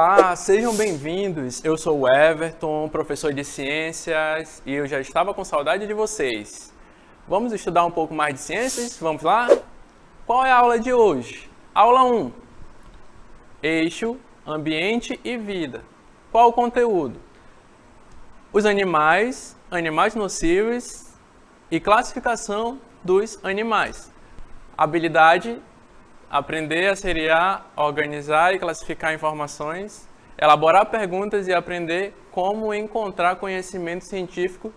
Olá, sejam bem-vindos. Eu sou o Everton, professor de ciências, e eu já estava com saudade de vocês. Vamos estudar um pouco mais de ciências? Vamos lá? Qual é a aula de hoje? Aula 1. Eixo, ambiente e vida. Qual o conteúdo? Os animais, animais nocivos e classificação dos animais. Habilidade: aprender a seriar, organizar e classificar informações, elaborar perguntas e aprender como encontrar conhecimento científico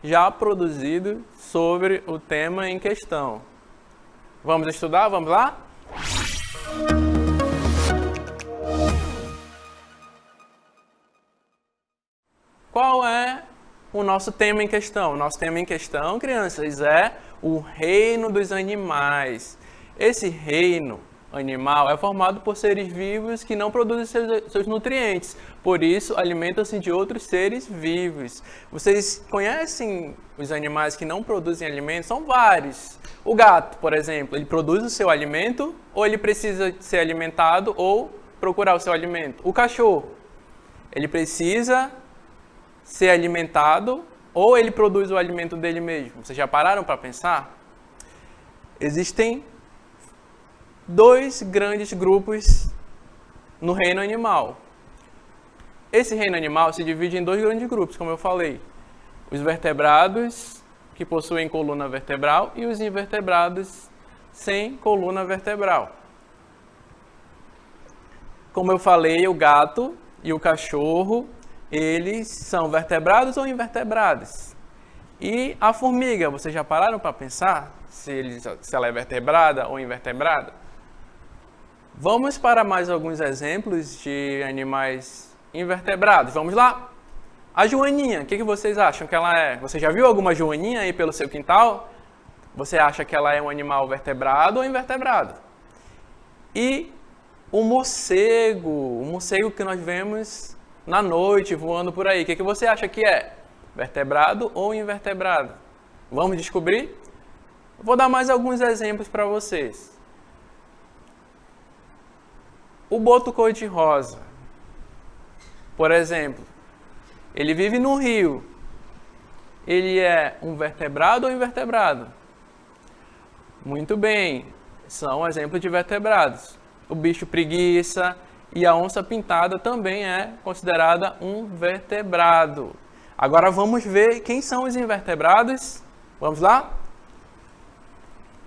já produzido sobre o tema em questão. Vamos estudar? Vamos lá? Qual é o nosso tema em questão? O nosso tema em questão, crianças, é o reino dos animais. Esse reino animal é formado por seres vivos que não produzem seus nutrientes, por isso alimentam-se de outros seres vivos. Vocês conhecem os animais que não produzem alimentos? São vários. O gato, por exemplo, ele produz o seu alimento ou ele precisa ser alimentado ou procurar o seu alimento? O cachorro, ele precisa ser alimentado ou ele produz o alimento dele mesmo? Vocês já pararam para pensar? Existem dois grandes grupos no reino animal. Esse reino animal se divide em dois grandes grupos, como eu falei. Os vertebrados, que possuem coluna vertebral, e os invertebrados sem coluna vertebral. Como eu falei, o gato e o cachorro, eles são vertebrados ou invertebrados. E a formiga, vocês já pararam para pensar se ela é vertebrada ou invertebrada? Vamos para mais alguns exemplos de animais invertebrados. Vamos lá? A joaninha, o que vocês acham que ela é? Você já viu alguma joaninha aí pelo seu quintal? Você acha que ela é um animal vertebrado ou invertebrado? E o morcego que nós vemos na noite voando por aí, o que você acha que é? Vertebrado ou invertebrado? Vamos descobrir? Vou dar mais alguns exemplos para vocês. O boto cor-de-rosa, por exemplo, ele vive no rio. Ele é um vertebrado ou invertebrado? Muito bem, são exemplos de vertebrados. O bicho preguiça e a onça pintada também é considerada um vertebrado. Agora vamos ver quem são os invertebrados. Vamos lá?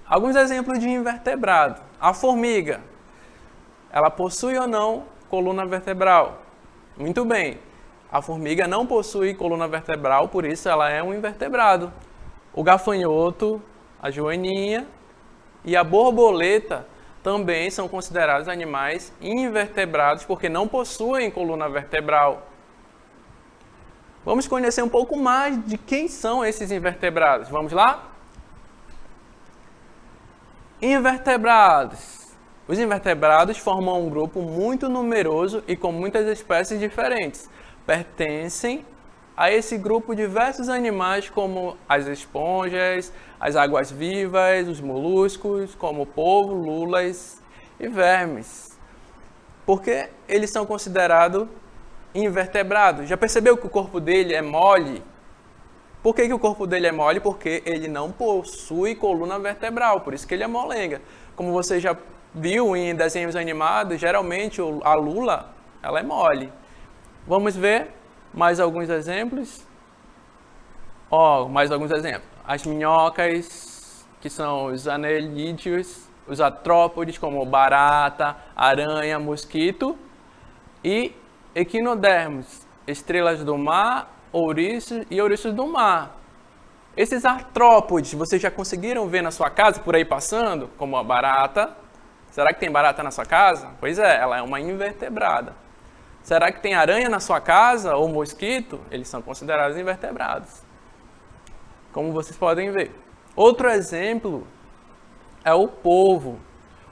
Alguns exemplos de invertebrado. A formiga. Ela possui ou não coluna vertebral? Muito bem. A formiga não possui coluna vertebral, por isso ela é um invertebrado. O gafanhoto, a joaninha e a borboleta também são considerados animais invertebrados porque não possuem coluna vertebral. Vamos conhecer um pouco mais de quem são esses invertebrados. Vamos lá? Invertebrados. Os invertebrados formam um grupo muito numeroso e com muitas espécies diferentes. Pertencem a esse grupo diversos animais como as esponjas, as águas-vivas, os moluscos, como polvo, lulas e vermes. Por que eles são considerados invertebrados? Já percebeu que o corpo dele é mole? Por que o corpo dele é mole? Porque ele não possui coluna vertebral, por isso que ele é molenga. Como você já viu em desenhos animados, geralmente a lula ela é mole. Vamos ver mais alguns exemplos. Mais alguns exemplos. As minhocas, que são os anelídeos, os artrópodes, como barata, aranha, mosquito, e equinodermos, estrelas do mar, ouriços e ouriços do mar. Esses artrópodes, vocês já conseguiram ver na sua casa, por aí passando, como a barata? Será que tem barata na sua casa? Pois é, ela é uma invertebrada. Será que tem aranha na sua casa ou mosquito? Eles são considerados invertebrados, como vocês podem ver. Outro exemplo é o polvo.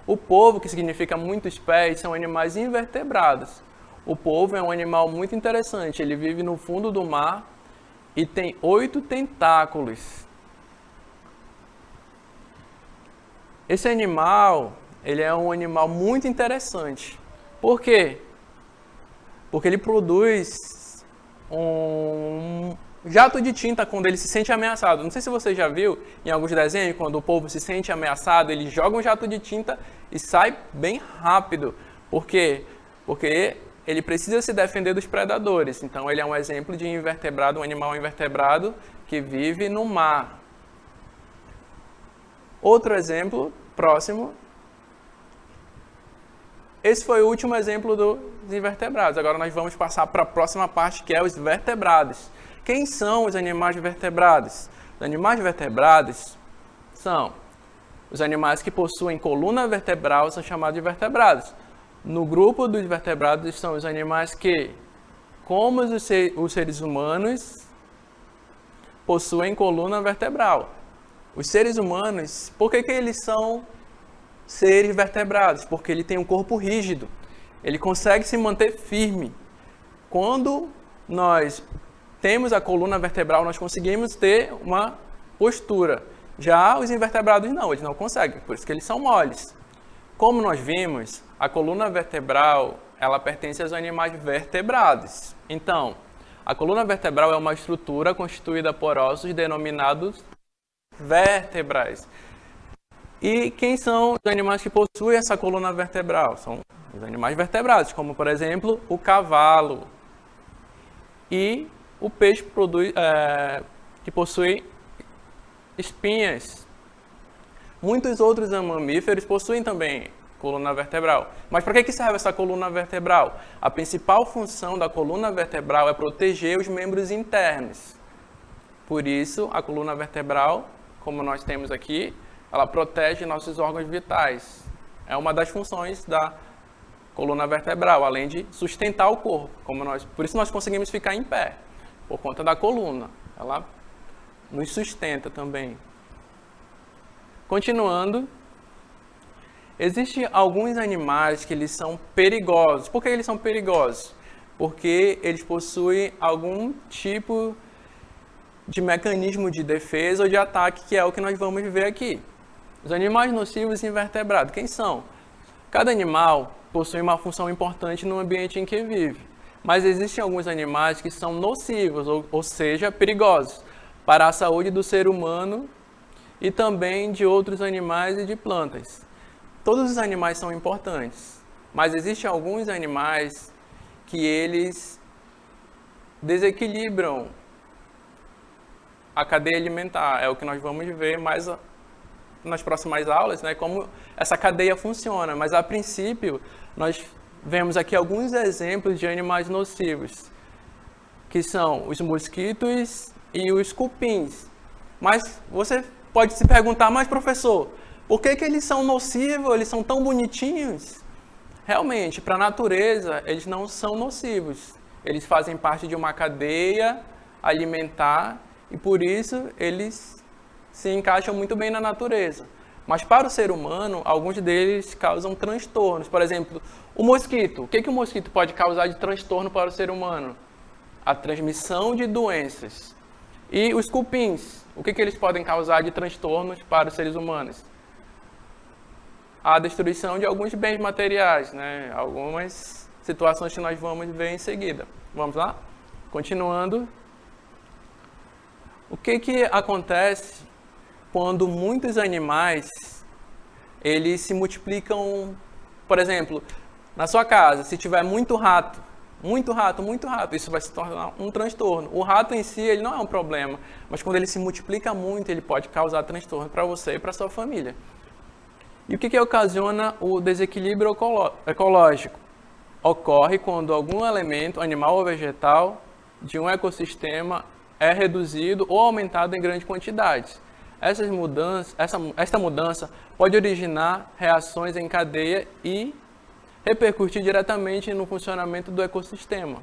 O polvo, que significa muitos pés, são animais invertebrados. O polvo é um animal muito interessante. Ele vive no fundo do mar e tem 8 tentáculos. Esse animal, ele é um animal muito interessante. Por quê? Porque ele produz um jato de tinta quando ele se sente ameaçado. Não sei se você já viu em alguns desenhos, quando o povo se sente ameaçado, ele joga um jato de tinta e sai bem rápido. Por quê? Porque ele precisa se defender dos predadores. Então, ele é um exemplo de invertebrado, um animal invertebrado que vive no mar. Outro exemplo, próximo. Esse foi o último exemplo dos invertebrados. Agora nós vamos passar para a próxima parte, que é os vertebrados. Quem são os animais vertebrados? Os animais vertebrados são os animais que possuem coluna vertebral, são chamados de vertebrados. No grupo dos vertebrados estão os animais que, como os seres humanos, possuem coluna vertebral. Os seres humanos, por que eles são seres vertebrados? Porque ele tem um corpo rígido. Ele consegue se manter firme. Quando nós temos a coluna vertebral, nós conseguimos ter uma postura. Já os invertebrados não, eles não conseguem, por isso que eles são moles. Como nós vimos, a coluna vertebral, ela pertence aos animais vertebrados. Então, a coluna vertebral é uma estrutura constituída por ossos denominados vértebras. E quem são os animais que possuem essa coluna vertebral? São os animais vertebrados, como por exemplo o cavalo e o peixe que possui espinhas. Muitos outros mamíferos possuem também coluna vertebral. Mas para que serve essa coluna vertebral? A principal função da coluna vertebral é proteger os membros internos. Por isso, a coluna vertebral, como nós temos aqui, ela protege nossos órgãos vitais. É uma das funções da coluna vertebral, além de sustentar o corpo. Por isso nós conseguimos ficar em pé, por conta da coluna. Ela nos sustenta também. Continuando, existem alguns animais que eles são perigosos. Por que eles são perigosos? Porque eles possuem algum tipo de mecanismo de defesa ou de ataque, que é o que nós vamos ver aqui. Os animais nocivos e invertebrados, quem são? Cada animal possui uma função importante no ambiente em que vive, mas existem alguns animais que são nocivos, ou seja, perigosos, para a saúde do ser humano e também de outros animais e de plantas. Todos os animais são importantes, mas existem alguns animais que eles desequilibram a cadeia alimentar. É o que nós vamos ver mais nas próximas aulas, né, como essa cadeia funciona. Mas, a princípio, nós vemos aqui alguns exemplos de animais nocivos, que são os mosquitos e os cupins. Mas você pode se perguntar, mas professor, por que eles são nocivos, eles são tão bonitinhos? Realmente, para a natureza, eles não são nocivos. Eles fazem parte de uma cadeia alimentar e, por isso, eles se encaixam muito bem na natureza. Mas para o ser humano, alguns deles causam transtornos. Por exemplo, o mosquito. O que o mosquito pode causar de transtorno para o ser humano? A transmissão de doenças. E os cupins. O que eles podem causar de transtornos para os seres humanos? A destruição de alguns bens materiais, né? Algumas situações que nós vamos ver em seguida. Vamos lá? Continuando. O que acontece quando muitos animais eles se multiplicam? Por exemplo, na sua casa, se tiver muito rato, isso vai se tornar um transtorno. O rato em si, ele não é um problema, mas quando ele se multiplica muito, ele pode causar transtorno para você e para sua família. E o que ocasiona o desequilíbrio ecológico? Ocorre quando algum elemento, animal ou vegetal, de um ecossistema é reduzido ou aumentado em grande quantidade. Esta mudança pode originar reações em cadeia e repercutir diretamente no funcionamento do ecossistema.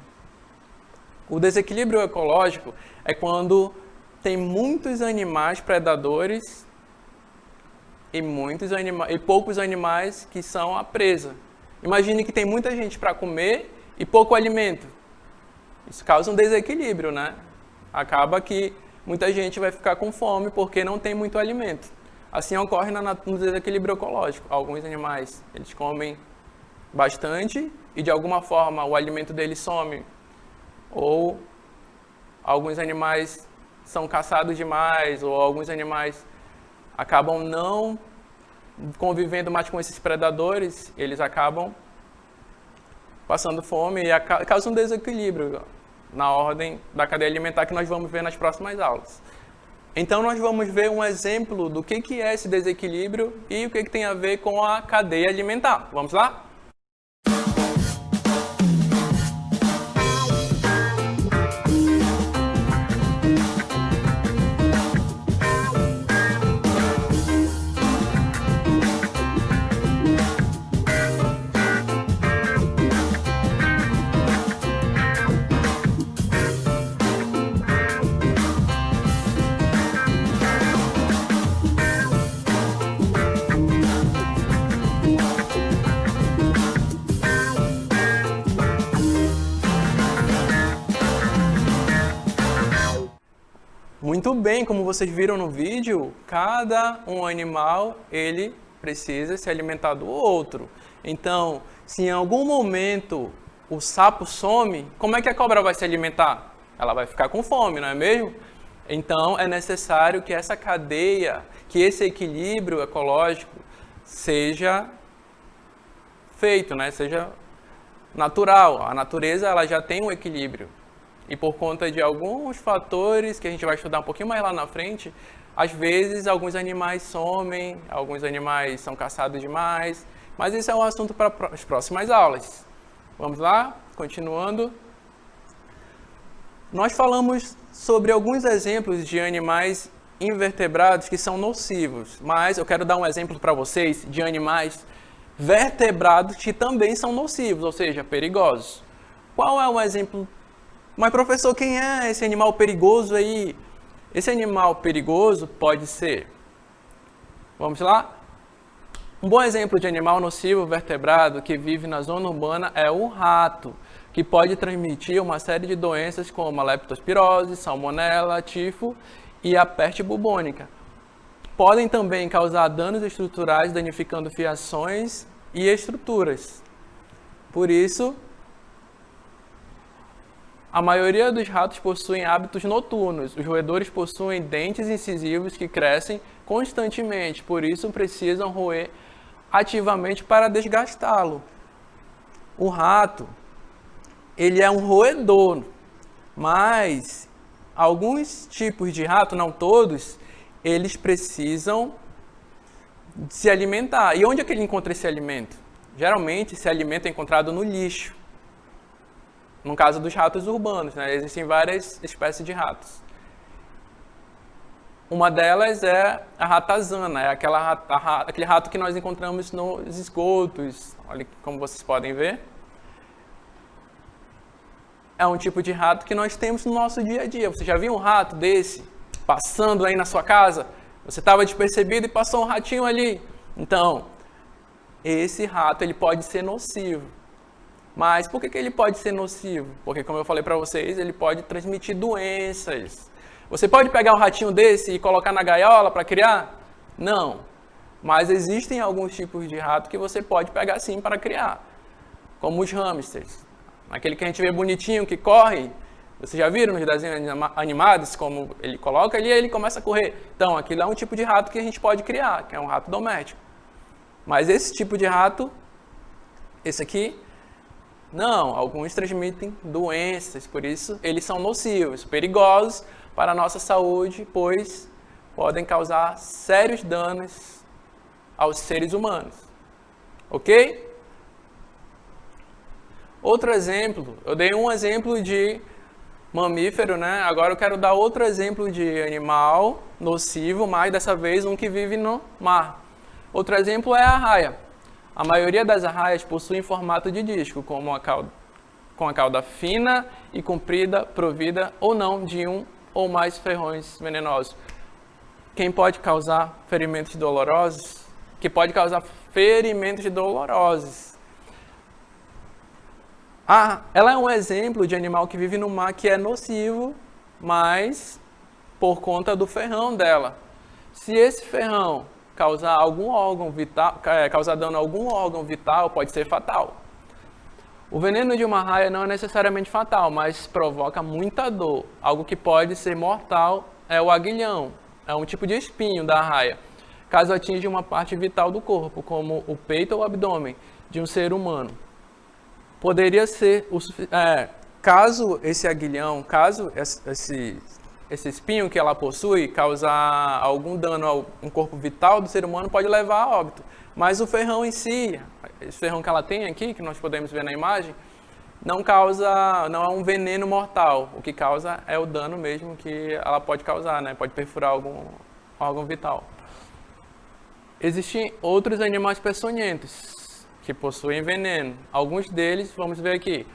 O desequilíbrio ecológico é quando tem muitos animais predadores e poucos animais que são a presa. Imagine que tem muita gente para comer e pouco alimento. Isso causa um desequilíbrio, né? Acaba que muita gente vai ficar com fome porque não tem muito alimento. Assim ocorre no desequilíbrio ecológico. Alguns animais, eles comem bastante e de alguma forma o alimento dele some, ou alguns animais são caçados demais, ou alguns animais acabam não convivendo mais com esses predadores, eles acabam passando fome e causa um desequilíbrio na ordem da cadeia alimentar que nós vamos ver nas próximas aulas. Então nós vamos ver um exemplo do que é esse desequilíbrio e o que tem a ver com a cadeia alimentar. Vamos lá? Muito bem, como vocês viram no vídeo, cada um animal ele precisa se alimentar do outro. Então, se em algum momento o sapo some, como é que a cobra vai se alimentar? Ela vai ficar com fome, não é mesmo? Então, é necessário que essa cadeia, que esse equilíbrio ecológico seja feito, né? Seja natural. A natureza ela já tem um equilíbrio. E por conta de alguns fatores que a gente vai estudar um pouquinho mais lá na frente, às vezes alguns animais somem, alguns animais são caçados demais, mas isso é um assunto para as próximas aulas. Vamos lá? Continuando. Nós falamos sobre alguns exemplos de animais invertebrados que são nocivos, mas eu quero dar um exemplo para vocês de animais vertebrados que também são nocivos, ou seja, perigosos. Qual é um exemplo? Mas professor, quem é esse animal perigoso aí? Esse animal perigoso pode ser, vamos lá? Um bom exemplo de animal nocivo vertebrado que vive na zona urbana é o rato, que pode transmitir uma série de doenças como a leptospirose, salmonela, tifo e a peste bubônica. Podem também causar danos estruturais, danificando fiações e estruturas. Por isso, a maioria dos ratos possuem hábitos noturnos. Os roedores possuem dentes incisivos que crescem constantemente, por isso precisam roer ativamente para desgastá-lo. O rato, ele é um roedor, mas alguns tipos de rato, não todos, eles precisam se alimentar. E onde é que ele encontra esse alimento? Geralmente, esse alimento é encontrado no lixo. No caso dos ratos urbanos, né? Existem várias espécies de ratos. Uma delas é a ratazana, é aquele rato que nós encontramos nos esgotos. Olha como vocês podem ver. É um tipo de rato que nós temos no nosso dia a dia. Você já viu um rato desse passando aí na sua casa? Você estava despercebido e passou um ratinho ali. Então, esse rato ele pode ser nocivo. Mas por que ele pode ser nocivo? Porque, como eu falei para vocês, ele pode transmitir doenças. Você pode pegar um ratinho desse e colocar na gaiola para criar? Não. Mas existem alguns tipos de rato que você pode pegar sim para criar. Como os hamsters. Aquele que a gente vê bonitinho, que corre. Vocês já viram nos desenhos animados como ele coloca ali e ele começa a correr? Então, aquilo é um tipo de rato que a gente pode criar, que é um rato doméstico. Mas esse tipo de rato, esse aqui, não, alguns transmitem doenças, por isso eles são nocivos, perigosos para a nossa saúde, pois podem causar sérios danos aos seres humanos. Ok? Outro exemplo, eu dei um exemplo de mamífero, né? Agora eu quero dar outro exemplo de animal nocivo, mas dessa vez um que vive no mar. Outro exemplo é a arraia. A maioria das arraias possuem formato de disco, com a cauda fina e comprida, provida ou não de um ou mais ferrões venenosos. Quem pode causar ferimentos dolorosos? Que pode causar ferimentos dolorosos. Ela é um exemplo de animal que vive no mar que é nocivo, mas por conta do ferrão dela. Se esse ferrão causar algum órgão vital, causar dano a algum órgão vital, pode ser fatal. O veneno de uma raia não é necessariamente fatal, mas provoca muita dor. Algo que pode ser mortal é o aguilhão. É um tipo de espinho da raia, caso atinja uma parte vital do corpo, como o peito ou o abdômen de um ser humano. Poderia ser caso esse aguilhão, caso esse espinho que ela possui causar algum dano ao corpo vital do ser humano, pode levar a óbito. Mas o ferrão em si, esse ferrão que ela tem aqui, que nós podemos ver na imagem, não é um veneno mortal. O que causa é o dano mesmo que ela pode causar, né? Pode perfurar algum órgão vital. Existem outros animais peçonhentos que possuem veneno. Alguns deles, vamos ver aqui.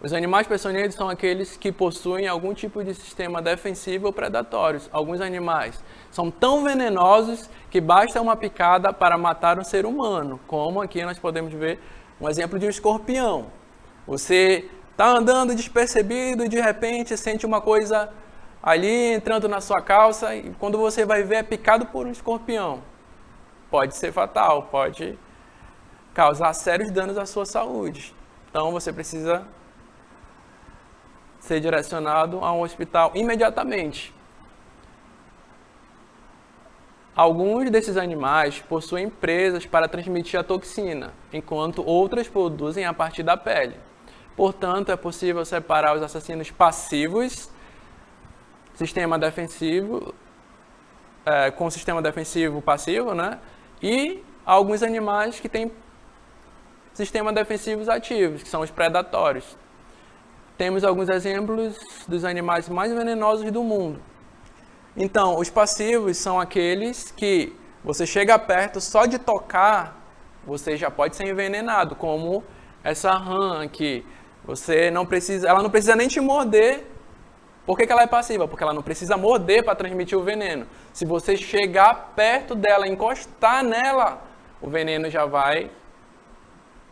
Os animais peçonhentos são aqueles que possuem algum tipo de sistema defensivo ou predatório. Alguns animais são tão venenosos que basta uma picada para matar um ser humano, como aqui nós podemos ver um exemplo de um escorpião. Você está andando despercebido e de repente sente uma coisa ali entrando na sua calça e quando você vai ver é picado por um escorpião. Pode ser fatal, pode causar sérios danos à sua saúde. Então você precisa ser direcionado a um hospital imediatamente. Alguns desses animais possuem presas para transmitir a toxina, enquanto outras produzem a partir da pele. Portanto, é possível separar os assassinos passivos, sistema defensivo, com sistema defensivo passivo, né? E alguns animais que têm sistemas defensivos ativos, que são os predatórios. Temos alguns exemplos dos animais mais venenosos do mundo. Então, os passivos são aqueles que você chega perto, só de tocar, você já pode ser envenenado, como essa rã aqui. Ela não precisa nem te morder. Por que ela é passiva? Porque ela não precisa morder para transmitir o veneno. Se você chegar perto dela, encostar nela, o veneno já vai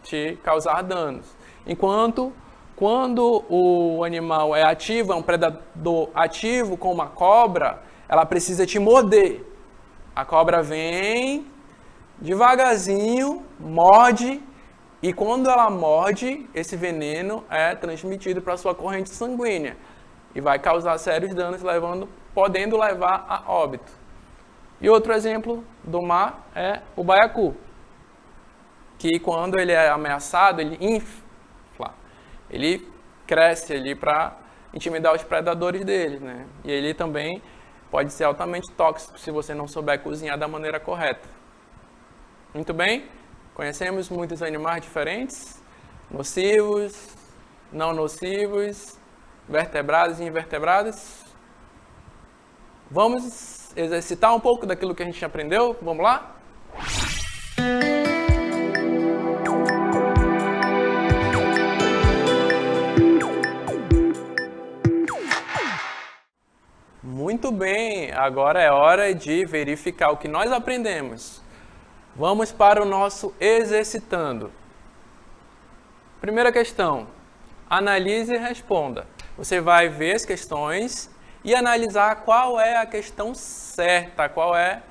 te causar danos. Enquanto quando o animal é ativo, é um predador ativo, como a cobra, ela precisa te morder. A cobra vem devagarzinho, morde, e quando ela morde, esse veneno é transmitido para a sua corrente sanguínea e vai causar sérios danos, podendo levar a óbito. E outro exemplo do mar é o baiacu, que quando ele é ameaçado, ele infla. Ele cresce ali para intimidar os predadores dele, né? E ele também pode ser altamente tóxico se você não souber cozinhar da maneira correta. Muito bem? Conhecemos muitos animais diferentes, nocivos, não nocivos, vertebrados e invertebrados. Vamos exercitar um pouco daquilo que a gente aprendeu? Vamos lá? Muito bem, agora é hora de verificar o que nós aprendemos. Vamos para o nosso exercitando. Primeira questão, analise e responda. Você vai ver as questões e analisar qual é a questão certa, qual é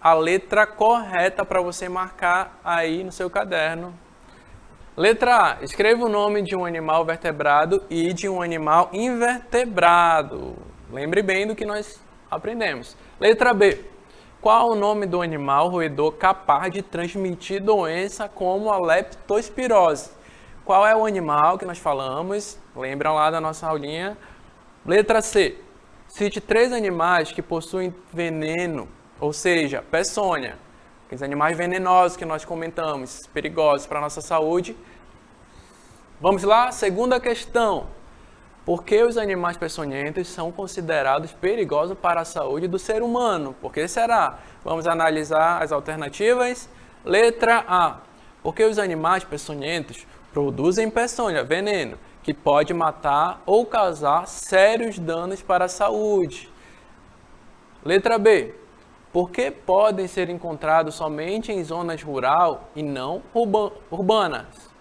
a letra correta para você marcar aí no seu caderno. Letra A, escreva o nome de um animal vertebrado e de um animal invertebrado. Lembre bem do que nós aprendemos. Letra B. Qual o nome do animal roedor capaz de transmitir doença como a leptospirose? Qual é o animal que nós falamos? Lembram lá da nossa aulinha? Letra C. Cite 3 animais que possuem veneno, ou seja, peçonha. Aqueles animais venenosos que nós comentamos, perigosos para a nossa saúde. Vamos lá? Segunda questão. Por que os animais peçonhentos são considerados perigosos para a saúde do ser humano? Por que será? Vamos analisar as alternativas. Letra A. Porque os animais peçonhentos produzem peçonha, veneno, que pode matar ou causar sérios danos para a saúde. Letra B. Porque podem ser encontrados somente em zonas rurais e não urbanas.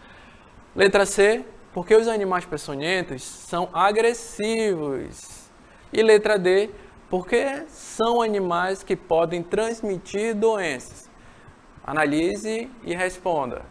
Letra C. Porque os animais peçonhentos são agressivos. E letra D, porque são animais que podem transmitir doenças. Analise e responda.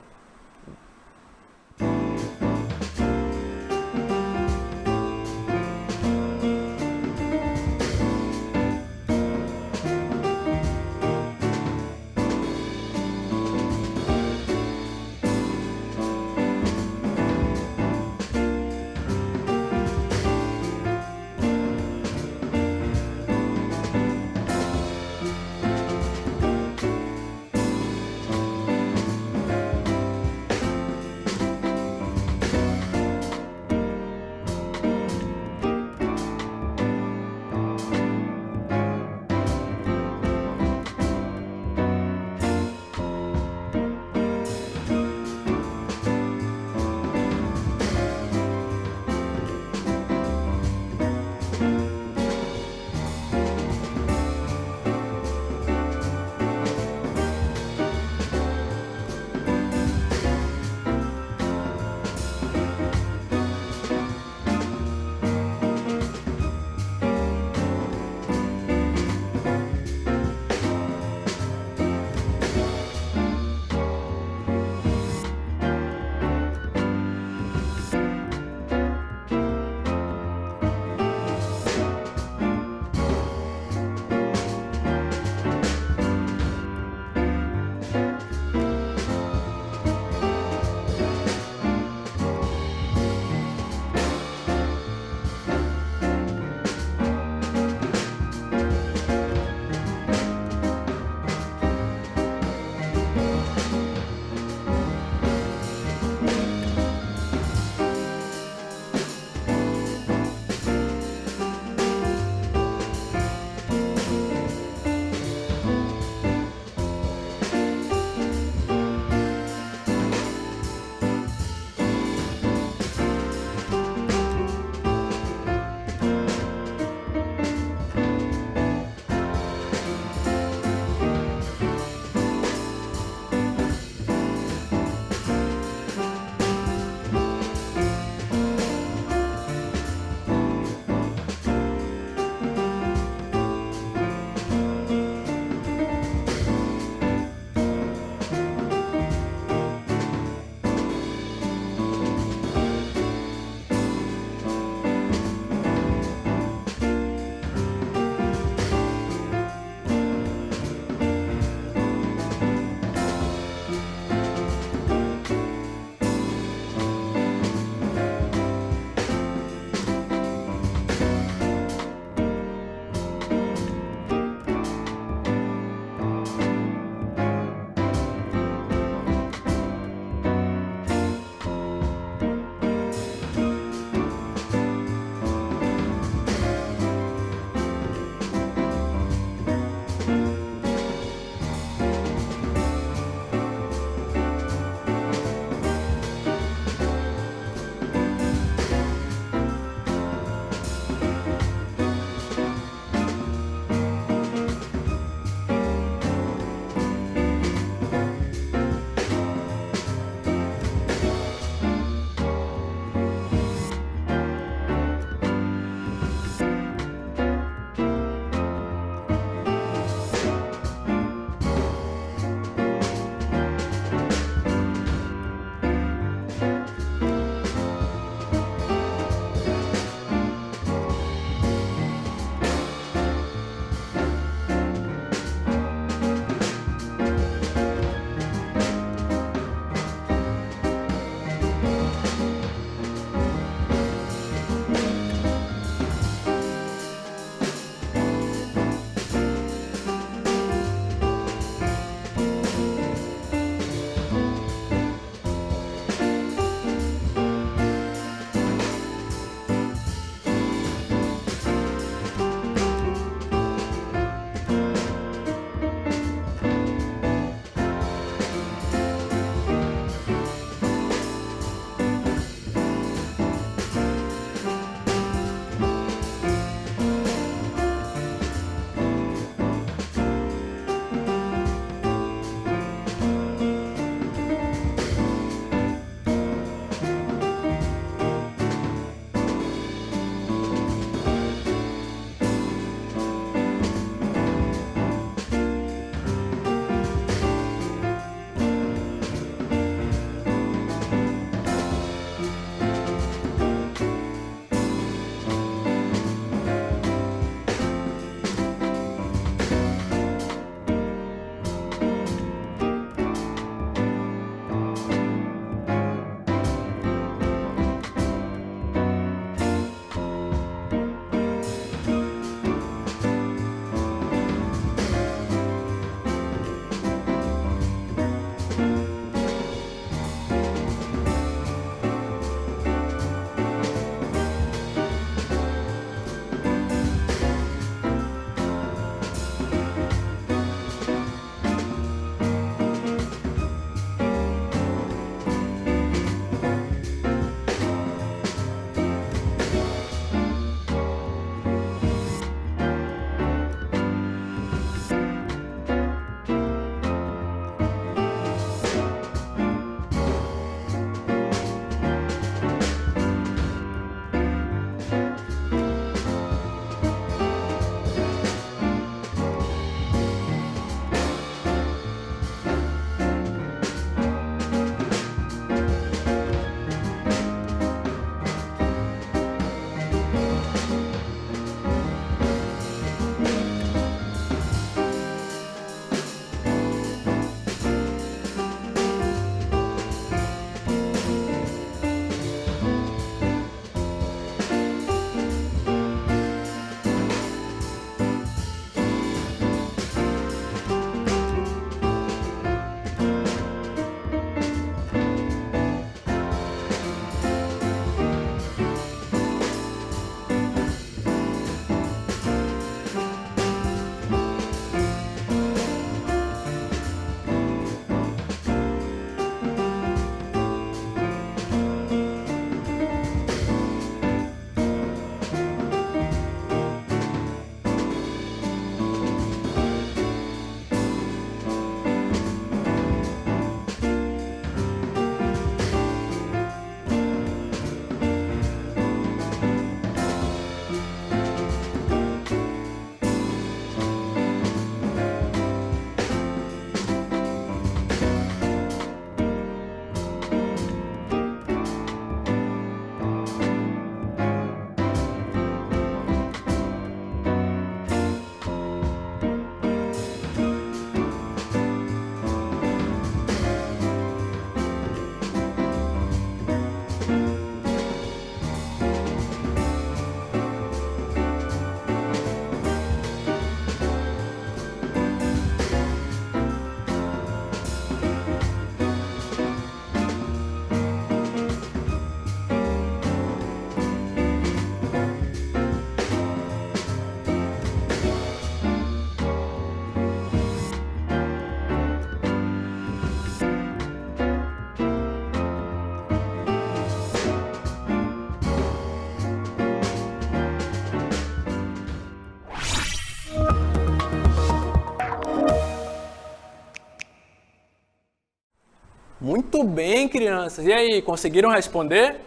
Muito bem, crianças. E aí, conseguiram responder?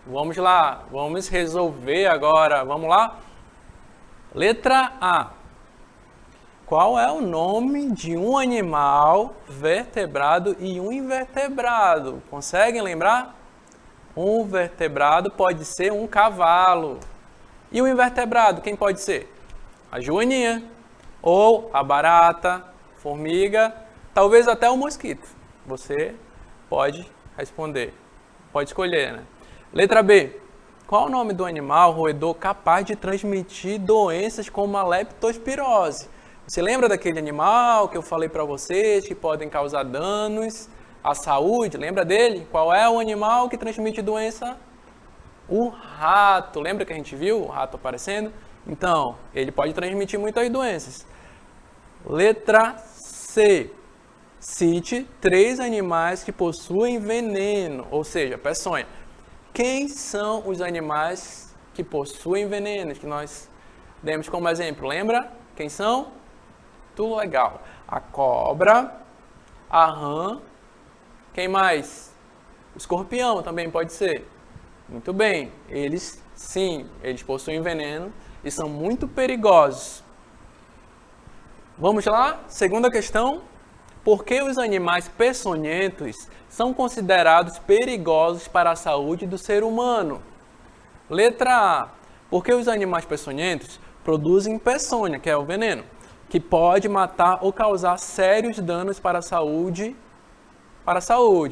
Vamos lá, vamos resolver agora. Vamos lá? Letra A. Qual é o nome de um animal vertebrado e um invertebrado? Conseguem lembrar? Um vertebrado pode ser um cavalo. E o invertebrado, quem pode ser? A joaninha, ou a barata, formiga, talvez até o mosquito. Você pode responder, pode escolher, né? Letra B. Qual o nome do animal roedor capaz de transmitir doenças como a leptospirose? Você lembra daquele animal que eu falei para vocês que podem causar danos à saúde? Lembra dele? Qual é o animal que transmite doença? O rato. Lembra que a gente viu o rato aparecendo? Então, ele pode transmitir muitas doenças. Letra C. Cite 3 animais que possuem veneno, ou seja, peçonha. Quem são os animais que possuem veneno, que nós demos como exemplo? Lembra? Quem são? Tudo legal. A cobra, a rã, quem mais? O escorpião também pode ser. Muito bem. Eles, sim, eles possuem veneno e são muito perigosos. Vamos lá? Segunda questão. Por que os animais peçonhentos são considerados perigosos para a saúde do ser humano? Letra A. Porque os animais peçonhentos produzem peçonha, que é o veneno, que pode matar ou causar sérios danos para a saúde.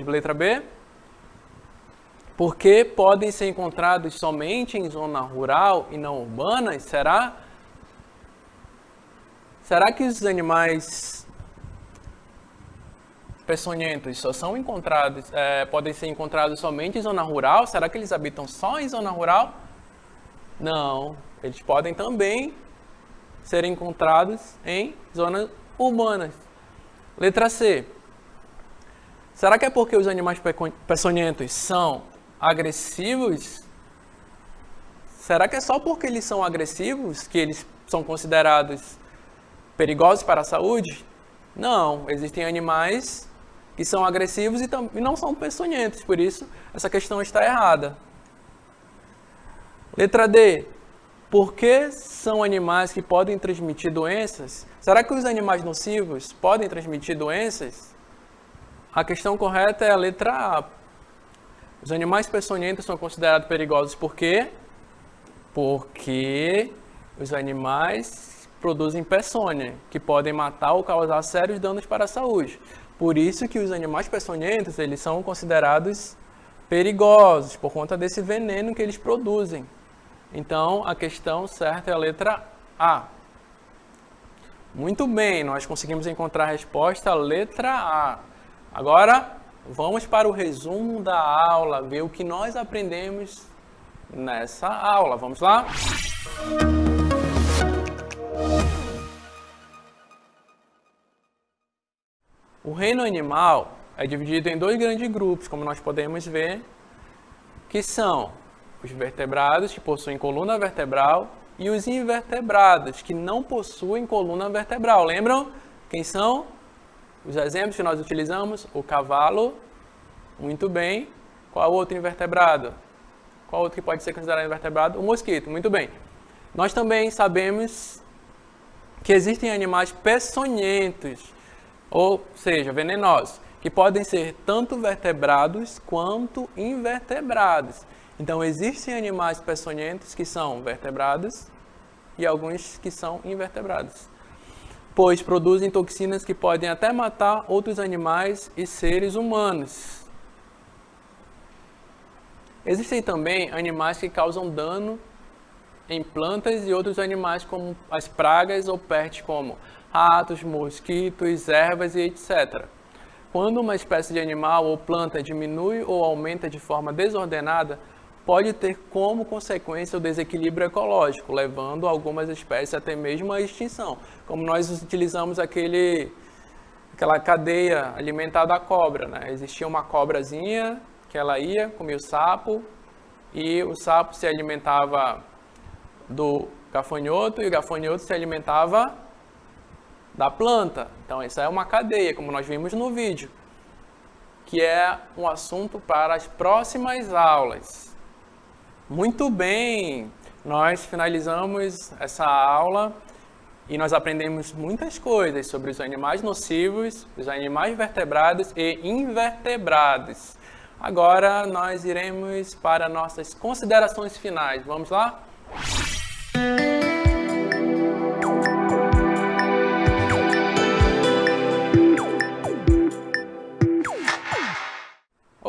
Letra B. Porque podem ser encontrados somente em zona rural e não urbanas? Será? Será que os animais peçonhentos só são encontrados, podem ser encontrados somente em zona rural? Será que eles habitam só em zona rural? Não, eles podem também ser encontrados em zonas urbanas. Letra C. Será que é porque os animais peçonhentos são agressivos? Será que é só porque eles são agressivos que eles são considerados perigosos para a saúde? Não, existem animais que são agressivos e não são peçonhentos, por isso essa questão está errada. Letra D. Por que são animais que podem transmitir doenças? Será que os animais nocivos podem transmitir doenças? A questão correta é a letra A. Os animais peçonhentos são considerados perigosos por quê? Porque os animais produzem peçonha, que podem matar ou causar sérios danos para a saúde. Por isso que os animais peçonhentos, eles são considerados perigosos, por conta desse veneno que eles produzem. Então, a questão certa é a letra A. Muito bem, nós conseguimos encontrar a resposta, a letra A. Agora, vamos para o resumo da aula, ver o que nós aprendemos nessa aula. Vamos lá? O reino animal é dividido em 2 grandes grupos, como nós podemos ver, que são os vertebrados, que possuem coluna vertebral, e os invertebrados, que não possuem coluna vertebral. Lembram quem são? Os exemplos que nós utilizamos, o cavalo, muito bem. Qual outro invertebrado? Qual outro que pode ser considerado invertebrado? O mosquito, muito bem. Nós também sabemos que existem animais peçonhentos, ou seja, venenosos, que podem ser tanto vertebrados quanto invertebrados. Então, existem animais peçonhentos que são vertebrados e alguns que são invertebrados, pois produzem toxinas que podem até matar outros animais e seres humanos. Existem também animais que causam dano em plantas e outros animais, como as pragas ou pestes, como ratos, mosquitos, ervas e etc. Quando uma espécie de animal ou planta diminui ou aumenta de forma desordenada, pode ter como consequência o desequilíbrio ecológico, levando algumas espécies até mesmo à extinção. Como nós utilizamos aquela cadeia alimentar da cobra, né? Existia uma cobrazinha que ela ia, comia o sapo, e o sapo se alimentava do gafanhoto, e o gafanhoto se alimentava da planta. Então, essa é uma cadeia, como nós vimos no vídeo, que é um assunto para as próximas aulas. Muito bem, nós finalizamos essa aula e nós aprendemos muitas coisas sobre os animais nocivos, os animais vertebrados e invertebrados. Agora nós iremos para nossas considerações finais. Vamos lá?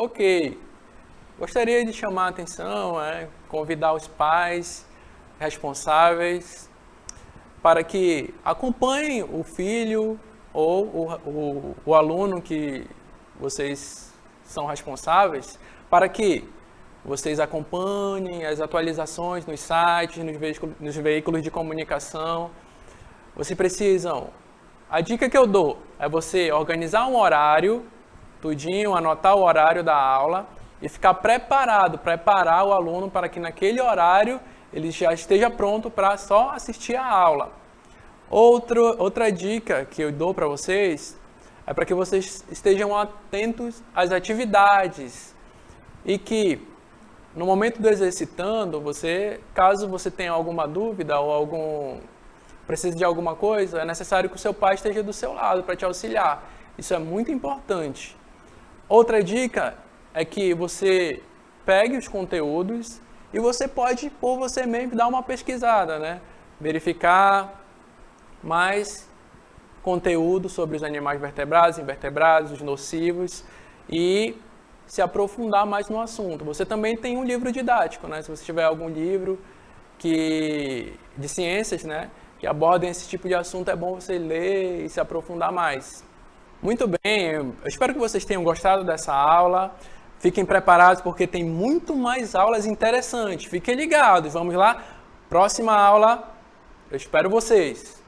Ok, gostaria de chamar a atenção, convidar os pais responsáveis para que acompanhem o filho ou o aluno que vocês são responsáveis, para que vocês acompanhem as atualizações nos sites, nos veículos de comunicação. Vocês precisam, a dica que eu dou é você organizar um horário, tudinho, anotar o horário da aula e ficar preparar o aluno para que naquele horário ele já esteja pronto para só assistir a aula. Outra dica que eu dou para vocês é para que vocês estejam atentos às atividades e que no momento do exercitando, caso você tenha alguma dúvida ou precise de alguma coisa, é necessário que o seu pai esteja do seu lado para te auxiliar. Isso é muito importante. Outra dica é que você pegue os conteúdos e você pode, por você mesmo, dar uma pesquisada, Verificar mais conteúdo sobre os animais vertebrados, invertebrados, os nocivos e se aprofundar mais no assunto. Você também tem um livro didático, Se você tiver algum livro de ciências, que abordem esse tipo de assunto, é bom você ler e se aprofundar mais. Muito bem, eu espero que vocês tenham gostado dessa aula. Fiquem preparados porque tem muito mais aulas interessantes. Fiquem ligados, vamos lá? Próxima aula, eu espero vocês.